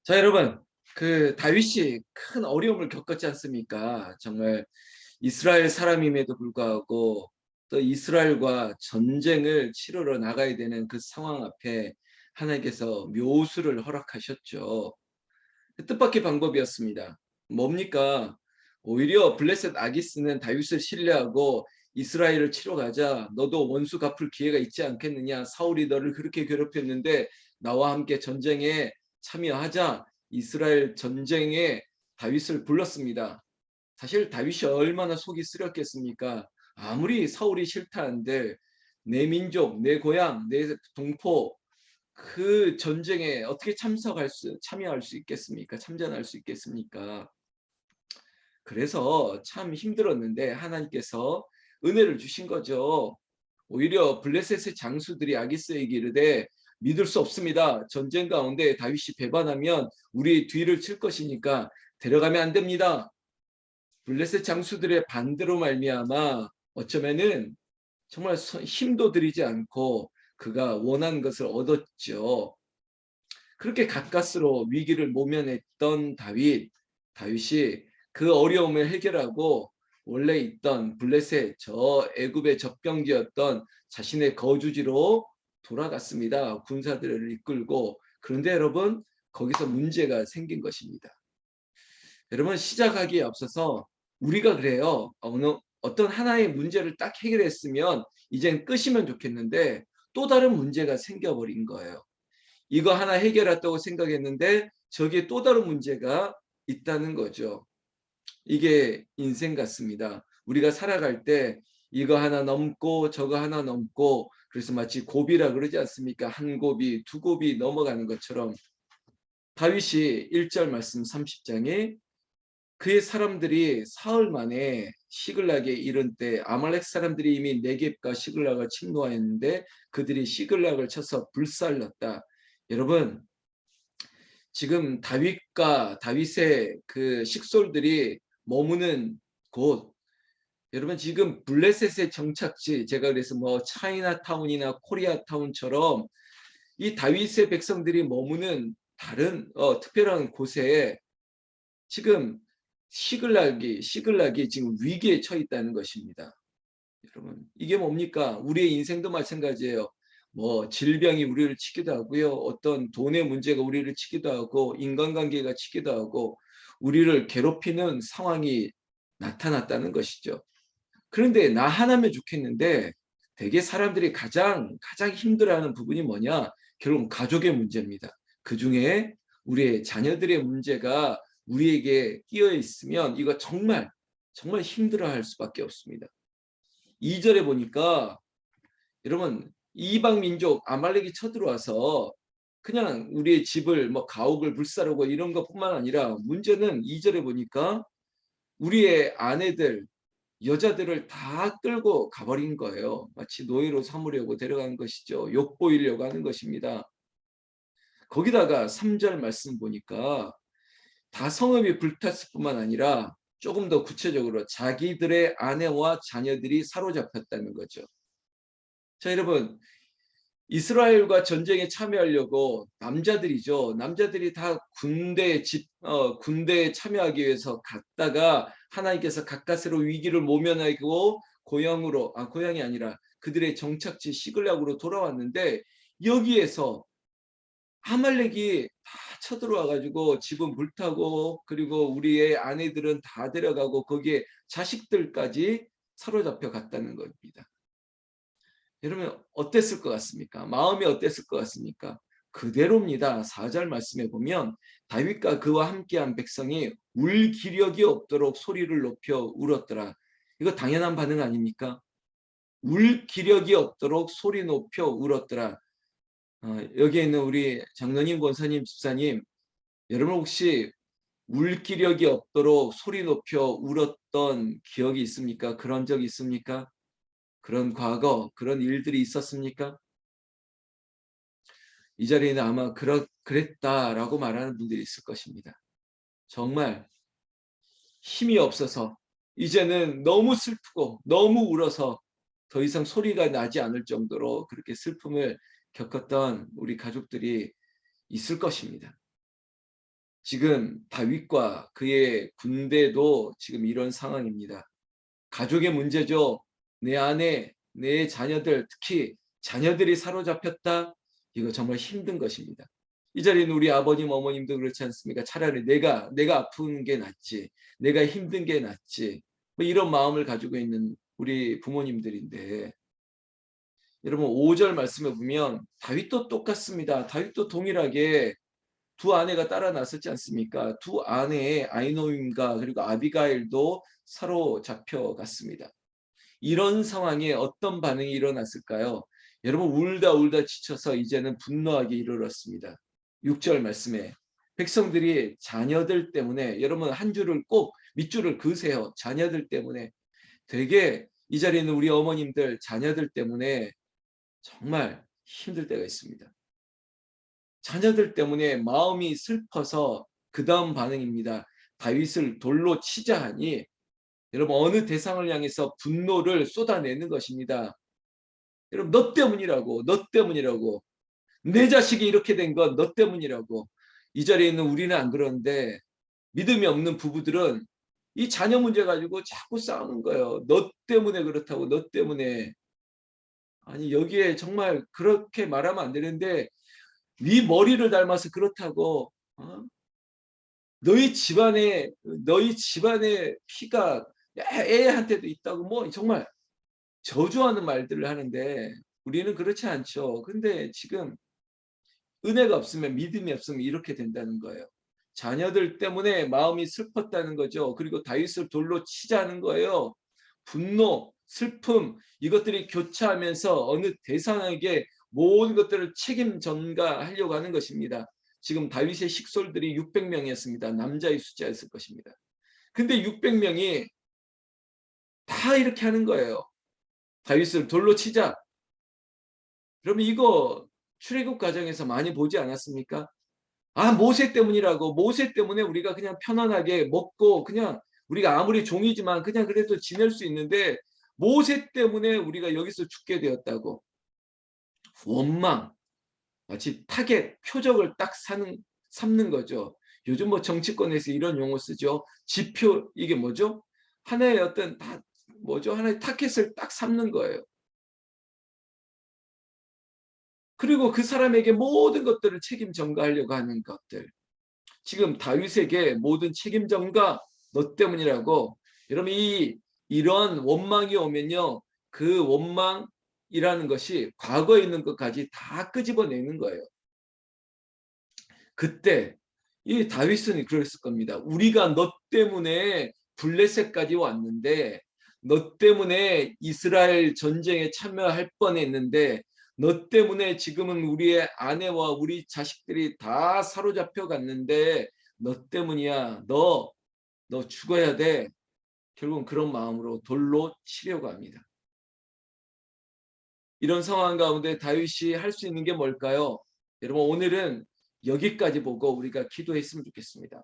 자, 여러분, 다윗이 큰 어려움을 겪었지 않습니까? 정말 이스라엘 사람임에도 불구하고 또 이스라엘과 전쟁을 치르러 나가야 되는 그 상황 앞에 하나님께서 묘수를 허락하셨죠. 그 뜻밖의 방법이었습니다. 뭡니까? 오히려 블레셋 아기스는 다윗을 신뢰하고 이스라엘을 치러 가자. 너도 원수 갚을 기회가 있지 않겠느냐? 사울이 너를 그렇게 괴롭혔는데 나와 함께 전쟁에 참여하자. 이스라엘 전쟁에 다윗을 불렀습니다. 사실 다윗이 얼마나 속이 쓰렸겠습니까? 아무리 사울이 싫다 한들 내 민족, 내 고향, 내 동포 그 전쟁에 어떻게 참여할 수 있겠습니까? 참전할 수 있겠습니까? 그래서 참 힘들었는데 하나님께서 은혜를 주신 거죠. 오히려 블레셋의 장수들이 아기스에게 이르되 믿을 수 없습니다. 전쟁 가운데 다윗이 배반하면 우리 뒤를 칠 것이니까 데려가면 안 됩니다. 블레셋 장수들의 반대로 말미암아 어쩌면은 정말 힘도 들이지 않고 그가 원한 것을 얻었죠. 그렇게 가까스로 위기를 모면했던 다윗이 그 어려움을 해결하고 원래 있던 블레셋 저 애굽의 적병지였던 자신의 거주지로 돌아갔습니다. 군사들을 이끌고. 그런데 여러분, 거기서 문제가 생긴 것입니다. 여러분, 시작하기에 앞서서 우리가 그래요. 어떤 하나의 문제를 딱 해결했으면 이젠 끝이면 좋겠는데 또 다른 문제가 생겨버린 거예요. 이거 하나 해결했다고 생각했는데 저기에 또 다른 문제가 있다는 거죠. 이게 인생 같습니다. 우리가 살아갈 때 이거 하나 넘고 저거 하나 넘고, 그래서 마치 고비라 그러지 않습니까? 한 고비, 두 고비 넘어가는 것처럼 다윗이 1절 말씀 30장에 그의 사람들이 사흘 만에 시글락에 이른 때 아말렉 사람들이 이미 네겝과 시글락을 침노하였는데 그들이 시글락을 쳐서 불살랐다. 여러분, 지금 다윗의 그 식솔들이 머무는 곳, 여러분 지금 블레셋의 정착지, 제가 그래서 뭐 차이나타운이나 코리아타운처럼 이 다윗의 백성들이 머무는 다른 특별한 곳에 지금 시글락이 지금 위기에 처해 있다는 것입니다. 여러분, 이게 뭡니까? 우리의 인생도 마찬가지예요. 뭐 질병이 우리를 치기도 하고요. 어떤 돈의 문제가 우리를 치기도 하고 인간관계가 치기도 하고 우리를 괴롭히는 상황이 나타났다는 것이죠. 그런데 나 하나면 좋겠는데 대개 사람들이 가장 힘들어하는 부분이 뭐냐? 결국 가족의 문제입니다. 그중에 우리의 자녀들의 문제가 우리에게 끼어 있으면 이거 정말 힘들어할 수밖에 없습니다. 2절에 보니까 여러분, 이방 민족 아말렉이 쳐들어와서 그냥 우리의 집을 뭐 가옥을 불사르고 이런 것뿐만 아니라 문제는 2절에 보니까 우리의 아내들, 여자들을 다 끌고 가버린 거예요. 마치 노예로 삼으려고 데려간 것이죠. 욕보이려고 하는 것입니다. 거기다가 3절 말씀 보니까 다 성읍이 불탔을 뿐만 아니라 조금 더 구체적으로 자기들의 아내와 자녀들이 사로잡혔다는 거죠. 자, 여러분, 이스라엘과 전쟁에 참여하려고 남자들이죠. 남자들이 다 군대에 참여하기 위해서 갔다가 하나님께서 가까스로 위기를 모면하고 고향이 아니라 그들의 정착지 시글락으로 돌아왔는데 여기에서 아말렉이 다 쳐들어와 가지고 집은 불타고 그리고 우리의 아내들은 다 데려가고 거기에 자식들까지 사로잡혀 갔다는 겁니다. 여러분 어땠을 것 같습니까? 마음이 어땠을 것 같습니까? 그대로입니다. 4절 말씀에 보면 다윗과 그와 함께한 백성이 울 기력이 없도록 소리를 높여 울었더라. 이거 당연한 반응 아닙니까? 울 기력이 없도록 소리 높여 울었더라. 여기에 있는 우리 장로님, 권사님, 집사님, 여러분 혹시 울 기력이 없도록 소리 높여 울었던 기억이 있습니까? 그런 적 있습니까? 그런 과거, 그런 일들이 있었습니까? 이 자리에는 아마 그랬다라고 말하는 분들이 있을 것입니다. 정말 힘이 없어서 이제는 너무 슬프고 너무 울어서 더 이상 소리가 나지 않을 정도로 그렇게 슬픔을 겪었던 우리 가족들이 있을 것입니다. 지금 다윗과 그의 군대도 지금 이런 상황입니다. 가족의 문제죠. 내 아내, 내 자녀들, 특히 자녀들이 사로잡혔다. 이거 정말 힘든 것입니다. 이 자리는 우리 아버님, 어머님도 그렇지 않습니까? 차라리 내가 아픈 게 낫지. 내가 힘든 게 낫지. 뭐 이런 마음을 가지고 있는 우리 부모님들인데 여러분 5절 말씀에 보면 다윗도 똑같습니다. 다윗도 동일하게 두 아내가 따라 나섰지 않습니까? 두 아내의 아이노임과 그리고 아비가일도 사로잡혀갔습니다. 이런 상황에 어떤 반응이 일어났을까요? 여러분 울다 울다 지쳐서 이제는 분노하기 이르렀습니다. 6절 말씀에 백성들이 자녀들 때문에 여러분 한 줄을 꼭 밑줄을 그으세요. 자녀들 때문에 되게 이 자리에 있는 우리 어머님들 자녀들 때문에 정말 힘들 때가 있습니다. 자녀들 때문에 마음이 슬퍼서 그 다음 반응입니다. 다윗을 돌로 치자 하니 여러분 어느 대상을 향해서 분노를 쏟아내는 것입니다. 여러분 너 때문이라고 너 때문이라고 내 자식이 이렇게 된 건 너 때문이라고. 이 자리에 있는 우리는 안 그러는데 믿음이 없는 부부들은 이 자녀 문제 가지고 자꾸 싸우는 거예요. 너 때문에 그렇다고 너 때문에. 아니 여기에 정말 그렇게 말하면 안 되는데 네 머리를 닮아서 그렇다고 어? 너희 집안에 피가 애한테도 있다고 뭐 정말 저주하는 말들을 하는데 우리는 그렇지 않죠. 근데 지금 은혜가 없으면 믿음이 없으면 이렇게 된다는 거예요. 자녀들 때문에 마음이 슬펐다는 거죠. 그리고 다윗을 돌로 치자는 거예요. 분노, 슬픔 이것들이 교차하면서 어느 대상에게 모든 것들을 책임 전가하려고 하는 것입니다. 지금 다윗의 식솔들이 600명이었습니다. 남자의 숫자였을 것입니다. 근데 600명이 다 이렇게 하는 거예요. 다윗을 돌로 치자. 그러면 이거 출애굽 과정에서 많이 보지 않았습니까? 아, 모세 때문이라고. 모세 때문에 우리가 그냥 편안하게 먹고 그냥 우리가 아무리 종이지만 그냥 그래도 지낼 수 있는데 모세 때문에 우리가 여기서 죽게 되었다고. 원망, 마치 타겟, 표적을 딱 삼는 거죠. 요즘 뭐 정치권에서 이런 용어 쓰죠. 지표, 이게 뭐죠? 하나의 어떤 뭐죠? 하나의 타겟을 딱 삼는 거예요. 그리고 그 사람에게 모든 것들을 책임 전가하려고 하는 것들. 지금 다윗에게 모든 책임 전가 너 때문이라고. 여러분 이런 원망이 오면요. 그 원망이라는 것이 과거에 있는 것까지 다 끄집어내는 거예요. 그때 이 다윗은 그랬을 겁니다. 우리가 너 때문에 블레셋까지 왔는데 너 때문에 이스라엘 전쟁에 참여할 뻔했는데 너 때문에 지금은 우리의 아내와 우리 자식들이 다 사로잡혀 갔는데 너 때문이야. 너 죽어야 돼. 결국은 그런 마음으로 돌로 치려고 합니다. 이런 상황 가운데 다윗이 할 수 있는 게 뭘까요? 여러분 오늘은 여기까지 보고 우리가 기도했으면 좋겠습니다.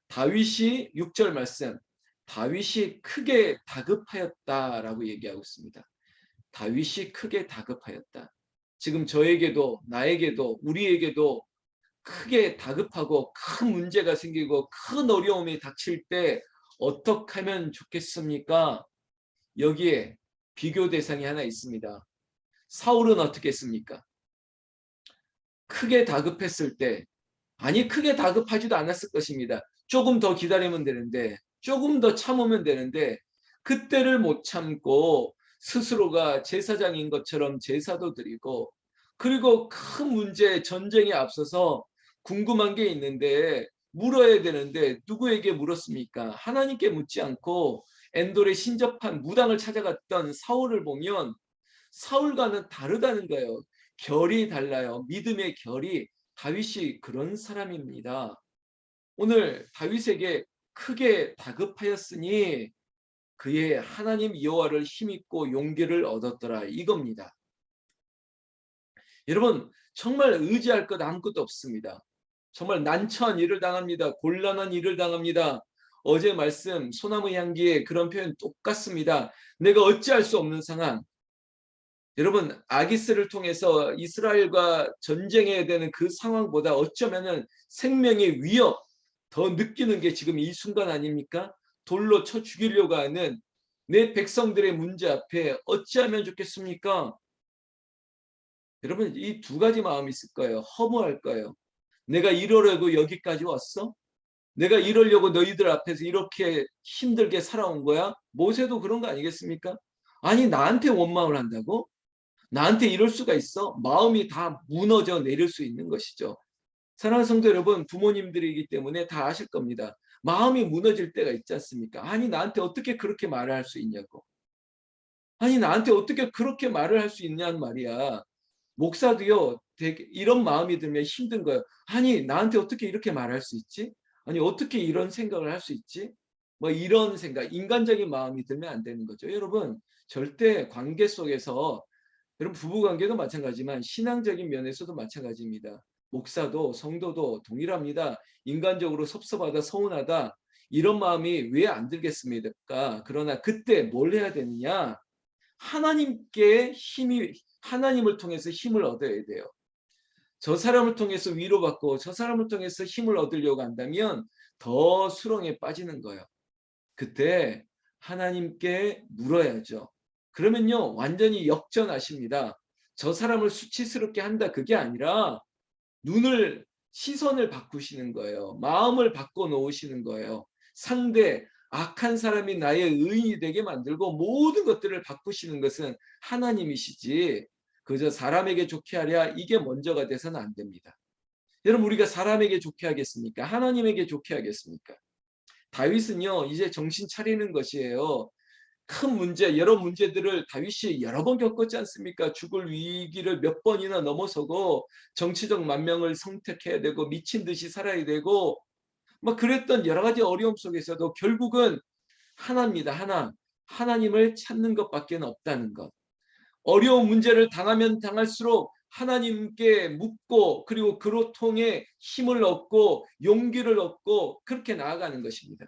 다윗이 6절 말씀 다윗이 크게 다급하였다라고 얘기하고 있습니다. 다윗이 크게 다급하였다. 지금 저에게도 나에게도 우리에게도 크게 다급하고 큰 문제가 생기고 큰 어려움이 닥칠 때 어떻게 하면 좋겠습니까? 여기에 비교 대상이 하나 있습니다. 사울은 어떻게 했습니까? 크게 다급했을 때 아니 크게 다급하지도 않았을 것입니다. 조금 더 기다리면 되는데 조금 더 참으면 되는데 그때를 못 참고 스스로가 제사장인 것처럼 제사도 드리고 그리고 큰 문제 전쟁에 앞서서 궁금한 게 있는데 물어야 되는데 누구에게 물었습니까? 하나님께 묻지 않고 엔돌의 신접한 무당을 찾아갔던 사울을 보면 사울과는 다르다는 거예요. 결이 달라요. 믿음의 결이. 다윗이 그런 사람입니다. 오늘 다윗에게 크게 다급하였으니 그의 하나님 여호와를 힘입고 용기를 얻었더라 이겁니다. 여러분 정말 의지할 것 아무것도 없습니다. 정말 난처한 일을 당합니다. 곤란한 일을 당합니다. 어제 말씀 소나무 향기의 그런 표현 똑같습니다. 내가 어찌할 수 없는 상황. 여러분, 아기스를 통해서 이스라엘과 전쟁해야 되는 그 상황보다 어쩌면은 생명의 위협 더 느끼는 게 지금 이 순간 아닙니까? 돌로 쳐 죽이려고 하는 내 백성들의 문제 앞에 어찌하면 좋겠습니까? 여러분, 이 두 가지 마음이 있을 거예요. 허무할 거예요. 내가 이러려고 여기까지 왔어? 내가 이러려고 너희들 앞에서 이렇게 힘들게 살아온 거야? 모세도 그런 거 아니겠습니까? 아니, 나한테 원망을 한다고? 나한테 이럴 수가 있어? 마음이 다 무너져 내릴 수 있는 것이죠. 사랑하는 성도 여러분, 부모님들이기 때문에 다 아실 겁니다. 마음이 무너질 때가 있지 않습니까? 아니, 나한테 어떻게 그렇게 말을 할 수 있냐고. 아니, 나한테 어떻게 그렇게 말을 할 수 있냐는 말이야. 목사도요, 되게 이런 마음이 들면 힘든 거예요. 아니, 나한테 어떻게 이렇게 말할 수 있지? 아니, 어떻게 이런 생각을 할 수 있지? 뭐 이런 생각, 인간적인 마음이 들면 안 되는 거죠. 여러분, 절대 관계 속에서, 여러분 부부 관계도 마찬가지지만 신앙적인 면에서도 마찬가지입니다. 목사도 성도도 동일합니다. 인간적으로 섭섭하다, 서운하다 이런 마음이 왜 안 들겠습니까? 그러나 그때 뭘 해야 되느냐? 하나님께 힘이 하나님을 통해서 힘을 얻어야 돼요. 저 사람을 통해서 위로받고 저 사람을 통해서 힘을 얻으려고 한다면 더 수렁에 빠지는 거예요. 그때 하나님께 물어야죠. 그러면요, 완전히 역전하십니다. 저 사람을 수치스럽게 한다 그게 아니라 눈을 시선을 바꾸시는 거예요. 마음을 바꿔 놓으시는 거예요. 상대 악한 사람이 나의 의인이 되게 만들고 모든 것들을 바꾸시는 것은 하나님이시지 그저 사람에게 좋게 하랴 이게 먼저가 돼서는 안 됩니다. 여러분 우리가 사람에게 좋게 하겠습니까? 하나님에게 좋게 하겠습니까? 다윗은요 이제 정신 차리는 것이에요. 큰 문제, 여러 문제들을 다윗이 여러 번 겪었지 않습니까? 죽을 위기를 몇 번이나 넘어서고 정치적 만명을 선택해야 되고 미친 듯이 살아야 되고 막 그랬던 여러 가지 어려움 속에서도 결국은 하나입니다. 하나. 하나님을 찾는 것밖에 없다는 것. 어려운 문제를 당하면 당할수록 하나님께 묻고 그리고 그로 통해 힘을 얻고 용기를 얻고 그렇게 나아가는 것입니다.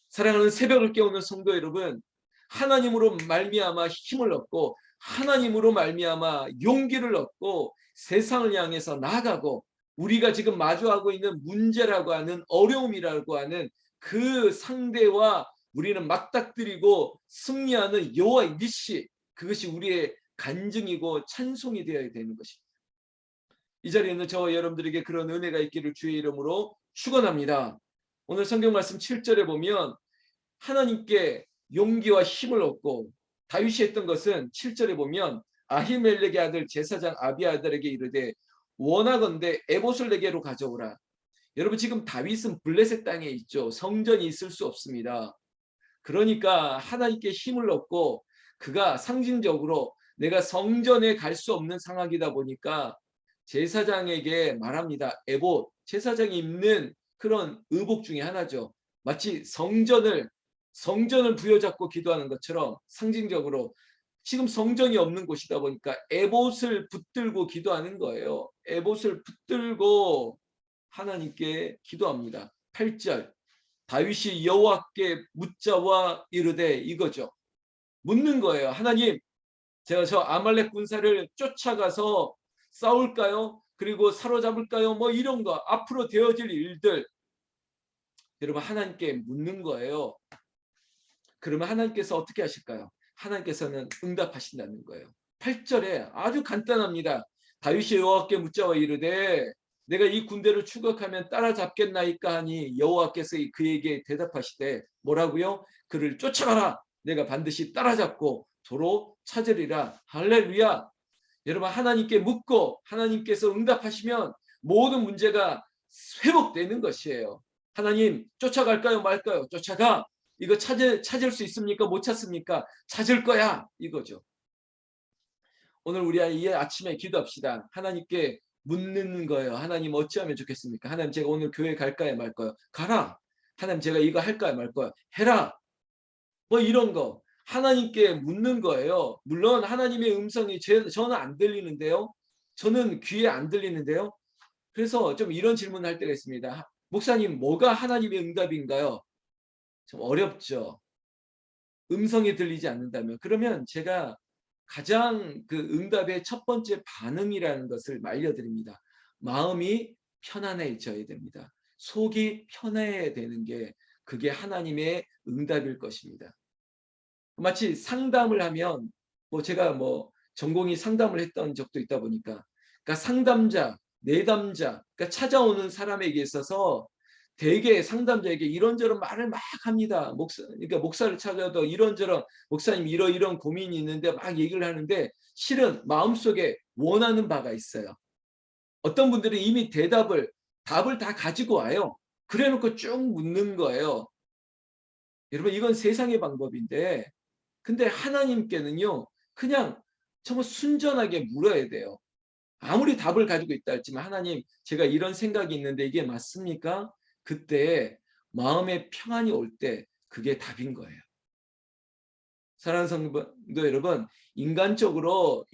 사랑하는 새벽을 깨우는 성도 여러분, 하나님으로 말미암아 힘을 얻고 하나님으로 말미암아 용기를 얻고 세상을 향해서 나아가고 우리가 지금 마주하고 있는 문제라고 하는 어려움이라고 하는 그 상대와 우리는 맞닥뜨리고 승리하는 여호와의 니시 그것이 우리의 간증이고 찬송이 되어야 되는 것입니다. 이 자리에 있는 저와 여러분들에게 그런 은혜가 있기를 주의 이름으로 축원합니다. 오늘 성경 말씀 7절에 보면 하나님께 용기와 힘을 얻고 다윗이 했던 것은 7절에 보면 아히멜렉의 아들 제사장 아비아달에게 이르되 원하건대 에봇을 내게로 가져오라. 여러분 지금 다윗은 블레셋 땅에 있죠. 성전이 있을 수 없습니다. 그러니까 하나님께 힘을 얻고 그가 상징적으로 내가 성전에 갈 수 없는 상황이다 보니까 제사장에게 말합니다. 에봇, 제사장이 입는 그런 의복 중에 하나죠. 마치 성전을 부여잡고 기도하는 것처럼 상징적으로 지금 성전이 없는 곳이다 보니까 에봇을 붙들고 기도하는 거예요. 에봇을 붙들고 하나님께 기도합니다. 8절 다윗이 여호와께 묻자와 이르되 이거죠. 묻는 거예요. 하나님 제가 저 아말렉 군사를 쫓아가서 싸울까요? 그리고 사로잡을까요? 뭐 이런 거 앞으로 되어질 일들 여러분 하나님께 묻는 거예요. 그러면 하나님께서 어떻게 하실까요? 하나님께서는 응답하신다는 거예요. 8절에 아주 간단합니다. 다윗이 여호와께 묻자와 이르되 내가 이 군대를 추격하면 따라잡겠나이까 하니 여호와께서 그에게 대답하시되 뭐라고요? 그를 쫓아가라. 내가 반드시 따라잡고 도로 찾으리라. 할렐루야. 여러분 하나님께 묻고 하나님께서 응답하시면 모든 문제가 회복되는 것이에요. 하나님 쫓아갈까요 말까요? 쫓아가. 이거 찾을 수 있습니까? 못 찾습니까? 찾을 거야. 이거죠. 오늘 우리 이 아침에 기도합시다. 하나님께 묻는 거예요. 하나님 어찌하면 좋겠습니까? 하나님 제가 오늘 교회 갈까요 말까요? 가라. 하나님 제가 이거 할까요 말까요? 해라. 뭐 이런 거. 하나님께 묻는 거예요. 물론 하나님의 음성이 저는 안 들리는데요. 저는 귀에 안 들리는데요. 그래서 좀 이런 질문을 할 때가 있습니다. 목사님 뭐가 하나님의 응답인가요? 좀 어렵죠. 음성이 들리지 않는다면. 그러면 제가 가장 그 응답의 첫 번째 반응이라는 것을 알려드립니다. 마음이 편안해져야 됩니다. 속이 편해야 되는 게 그게 하나님의 응답일 것입니다. 마치 상담을 하면 제가 전공이 상담을 했던 적도 있다 보니까 그러니까 상담자, 내담자, 그러니까 찾아오는 사람에게 있어서 대개 상담자에게 이런저런 말을 막 합니다. 그러니까 목사를 찾아도 이런저런 목사님 이런 고민이 있는데 막 얘기를 하는데 실은 마음속에 원하는 바가 있어요. 어떤 분들은 이미 답을 다 가지고 와요. 그래 놓고 쭉 묻는 거예요. 여러분 이건 세상의 방법인데 근데 하나님께는요. 그냥 정말 순전하게 물어야 돼요. 아무리 답을 가지고 있다 했지만 "하나님 제가 이런 생각이 있는데 이게 맞습니까?" 그때 마음의 평안이 올 때 그게 답인 거예요. 사랑하는 성도 여러분, 인간적으로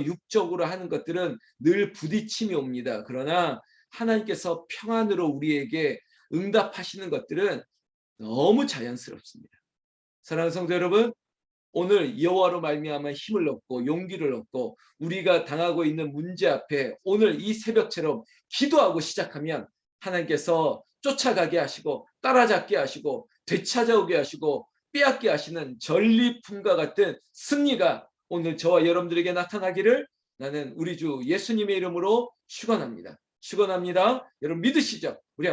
육적으로 하는 것들은 늘 부딪힘이 옵니다. 그러나 하나님께서 평안으로 우리에게 응답하시는 것들은 너무 자연스럽습니다. 사랑하는 성도 여러분, 오늘 여호와로 말미암아 힘을 얻고 용기를 얻고 우리가 당하고 있는 문제 앞에 오늘 이 새벽처럼 기도하고 시작하면 하나님께서 쫓아가게 하시고 따라잡게 하시고 되찾아오게 하시고 빼앗게 하시는 전리품과 같은 승리가 오늘 저와 여러분들에게 나타나기를 나는 우리 주 예수님의 이름으로 축원합니다. 축원합니다. 여러분 믿으시죠? 우리